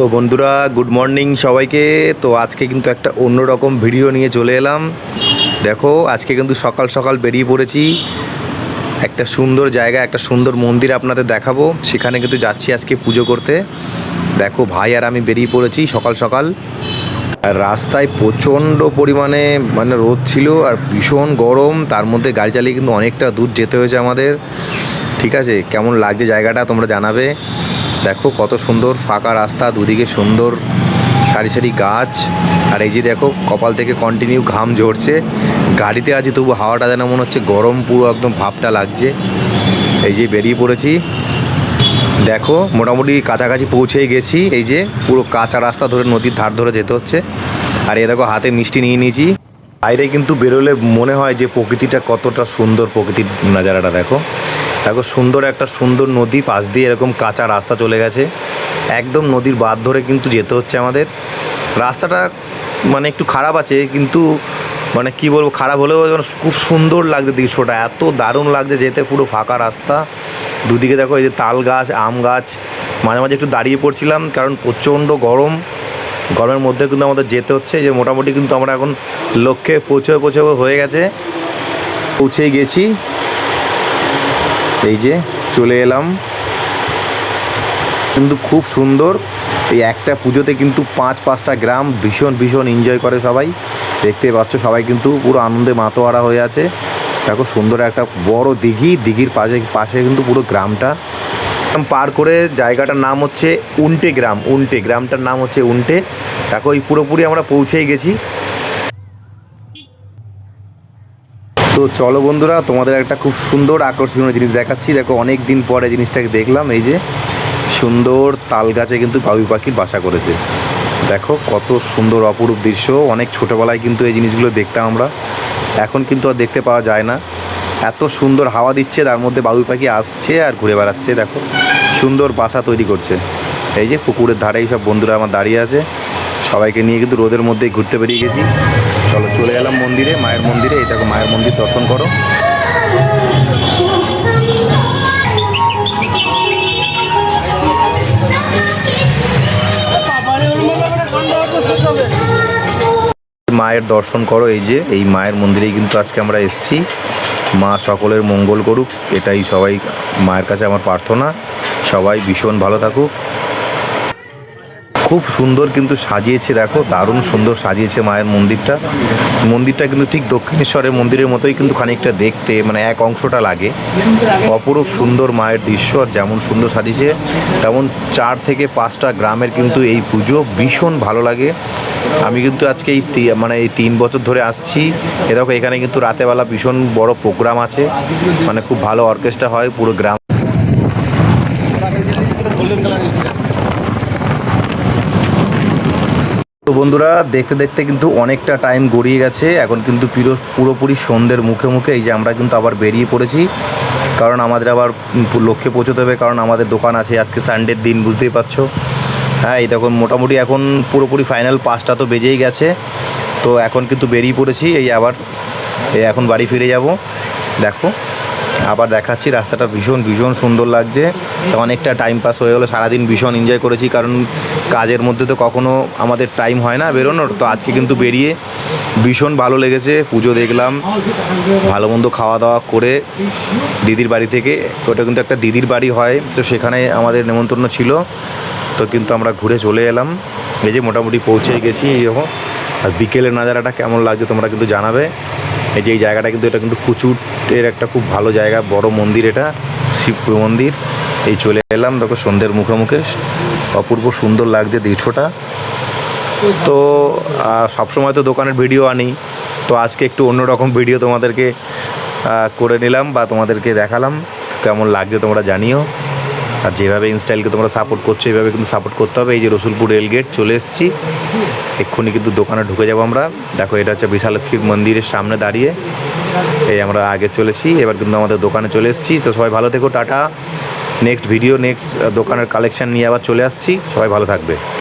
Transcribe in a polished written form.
তো বন্ধুরা, good morning সবাইকে। তো আজকে কিন্তু একটা অন্যরকম ভিডিও নিয়ে চলে এলাম। দেখো, আজকে কিন্তু সকাল সকাল বেরিয়ে পড়েছি একটা সুন্দর জায়গা, একটা সুন্দর মন্দির আপনাদের দেখাবো। সেখানে কিন্তু যাচ্ছি আজকে পুজো করতে। দেখো, ভাই আর আমি বেরিয়ে পড়েছি সকাল সকাল। আর রাস্তায় প্রচণ্ড পরিমাণে রোদ ছিল আর ভীষণ গরম, তার মধ্যে গাড়ি চালিয়ে কিন্তু অনেকটা দূর যেতে হয়েছে আমাদের। ঠিক আছে, কেমন লাগছে জায়গাটা তোমরা জানাবে। দেখো কত সুন্দর ফাঁকা রাস্তা, দুদিকে সুন্দর সারি সারি গাছ। আর এই যে দেখো, কপাল থেকে কন্টিনিউ ঘাম ঝরছে। গাড়িতে আছি তবু হাওয়াটা যেন মনে হচ্ছে গরম, পুরো একদম ভাপটা লাগছে। এই যে বেরিয়ে পড়েছি, দেখো মোটামুটি কাছাকাছি পৌঁছেই গেছি। এই যে পুরো কাঁচা রাস্তা ধরে নদীর ধার ধরে যেতে হচ্ছে। আর এ দেখো, হাতে মিষ্টি নিয়ে নিয়েছি। বাইরে কিন্তু বেরোলে মনে হয় যে প্রকৃতিটা কতটা সুন্দর, প্রকৃতির নাজারাটা দেখো। দেখো, সুন্দর একটা সুন্দর নদী, পাশ দিয়ে এরকম কাঁচা রাস্তা চলে গেছে। একদম নদীর বাঁধ ধরে কিন্তু যেতে হচ্ছে আমাদের। রাস্তাটা একটু খারাপ আছে, কিন্তু কি বলবো, খারাপ হলেও খুব সুন্দর লাগছে দৃশ্যটা, এত দারুণ লাগছে যেতে। পুরো ফাঁকা রাস্তা, দুদিকে দেখো এই যে তাল গাছ, আম গাছ। মাঝে মাঝে একটু দাঁড়িয়ে পড়ছিলাম, কারণ প্রচণ্ড গরম। গরমের মধ্যে কিন্তু আমাদের যেতে হচ্ছে। যে মোটামুটি কিন্তু আমরা এখন লক্ষ্যে পৌঁছে হয়ে গেছে, পৌঁছেই গেছি। এই যে চলে এলাম, কিন্তু খুব সুন্দর। এই একটা পুজোতে কিন্তু পাঁচটা গ্রাম ভীষণ এনজয় করে সবাই। দেখতে পাচ্ছ, সবাই কিন্তু পুরো আনন্দে মাতোয়ারা হয়ে আছে। দেখো, সুন্দর একটা বড় দিঘির পাশে কিন্তু পুরো গ্রামটা পার করে। জায়গাটার নাম হচ্ছে উন্টে গ্রামটার নাম হচ্ছে উন্টে। দেখো, এই পুরোপুরি আমরা পৌঁছেই গেছি। তো চলো বন্ধুরা, তোমাদের একটা খুব সুন্দর আকর্ষণীয় জিনিস দেখাচ্ছি। দেখো, অনেক দিন পরে জিনিসটাকে দেখলাম। এই যে সুন্দর তাল গাছে কিন্তু বাবুই পাখির বাসা করেছে। দেখো কত সুন্দর অপরূপ দৃশ্য। অনেক ছোটোবেলায় কিন্তু এই জিনিসগুলো দেখতাম আমরা, এখন কিন্তু আর দেখতে পাওয়া যায় না। এত সুন্দর হাওয়া দিচ্ছে, তার মধ্যে বাবুই পাখি আসছে আর ঘুরে বেড়াচ্ছে। দেখো, সুন্দর বাসা তৈরি করছে। এই যে পুকুরের ধারেই সব বন্ধুরা আমার দাঁড়িয়ে আছে, সবাইকে নিয়ে কিন্তু রোদের মধ্যেই ঘুরতে বেরিয়ে গেছি। চলো, চলে গেলাম মন্দিরে, মায়ের মন্দিরে। এই দেখো, মায়ের মন্দির দর্শন করো। মায়ের দর্শন করো। এই যে এই মায়ের মন্দিরেই কিন্তু আজকে আমরা এসেছি। মা সকলের মঙ্গল করুক, এটাই সবাই মায়ের কাছে আমার প্রার্থনা। সবাই ভীষণ ভালো থাকুক। খুব সুন্দর কিন্তু সাজিয়েছে, দেখো দারুণ সুন্দর সাজিয়েছে মায়ের মন্দিরটা কিন্তু ঠিক দক্ষিণেশ্বরের মন্দিরের মতোই কিন্তু খানিকটা দেখতে, এক অংশটা লাগে। অপরূপ সুন্দর মায়ের দৃশ্য। আর যেমন সুন্দর সাজিয়েছে, তেমন 4 থেকে 5টা গ্রামের কিন্তু এই পুজো ভীষণ ভালো লাগে। আমি কিন্তু আজকে এই 3 বছর ধরে আসছি। এ দেখো, এখানে কিন্তু রাতেবেলা ভীষণ বড় প্রোগ্রাম আছে, খুব ভালো অর্কেস্ট্রা হয় পুরো গ্রাম। তো বন্ধুরা, দেখতে দেখতে কিন্তু অনেকটা টাইম গড়িয়ে গেছে। এখন কিন্তু পুরোপুরি সন্ধ্যের মুখে। এই যে আমরা কিন্তু আবার বেরিয়ে পড়েছি, কারণ আমাদের আবার লক্ষ্যে পৌঁছতে হবে, কারণ আমাদের দোকান আছে। আজকে সানডের দিন, বুঝতেই পারছো। হ্যাঁ, এই দেখুন মোটামুটি এখন পুরোপুরি ফাইনাল 5টা তো বেজেই গেছে। তো এখন কিন্তু বেরিয়ে পড়েছি। এখন বাড়ি ফিরে যাব। দেখো, আবার দেখাচ্ছি, রাস্তাটা ভীষণ সুন্দর লাগছে। তো অনেকটা টাইম পাস হয়ে গেলো, সারাদিন ভীষণ এনজয় করেছি, কারণ কাজের মধ্যে তো কখনো আমাদের টাইম হয় না বেরোনোর। তো আজকে কিন্তু বেরিয়ে ভীষণ ভালো লেগেছে। পুজো দেখলাম, ভালো মন্দ খাওয়া দাওয়া করে দিদির বাড়ি থেকে, ওটা কিন্তু একটা দিদির বাড়ি হয়, তো সেখানে আমাদের নেমন্তন্ন ছিল। তো কিন্তু আমরা ঘুরে চলে এলাম। এই যে মোটামুটি পৌঁছে গেছি এরকম। আর বিকেলের নাজারাটা কেমন লাগছে তোমরা কিন্তু জানাবে। এই যে এই জায়গাটা কিন্তু, এটা কিন্তু কুচুটের একটা খুব ভালো জায়গা, বড় মন্দির, এটা শিব মন্দির। এই চলে এলাম, দেখো সন্ধ্যের মুখে অপূর্ব সুন্দর লাগছে দৃশ্যটা। তো সবসময় তো দোকানের ভিডিও আনি, তো আজকে একটু অন্যরকম ভিডিও তোমাদেরকে করে নিলাম বা তোমাদেরকে দেখালাম। কেমন লাগছে তোমরা জানিও। আর যেভাবে ইনস্টাইলকে তোমরা সাপোর্ট করছো, এইভাবে কিন্তু সাপোর্ট করতে হবে। এই যে রসুলপুর রেলগেট চলে এসেছি, এক্ষুনি কিন্তু দোকানে ঢুকে যাবো আমরা। দেখো, এটা হচ্ছে বিশালক্ষীর মন্দিরের সামনে দাঁড়িয়ে এই আমরা আগে চলেছি। এবার কিন্তু আমাদের দোকানে চলে এসেছি। তো সবাই ভালো থেকো, টাটা। নেক্সট দোকানের কালেকশান নিয়ে আবার চলে আসছি। সবাই ভালো থাকবে।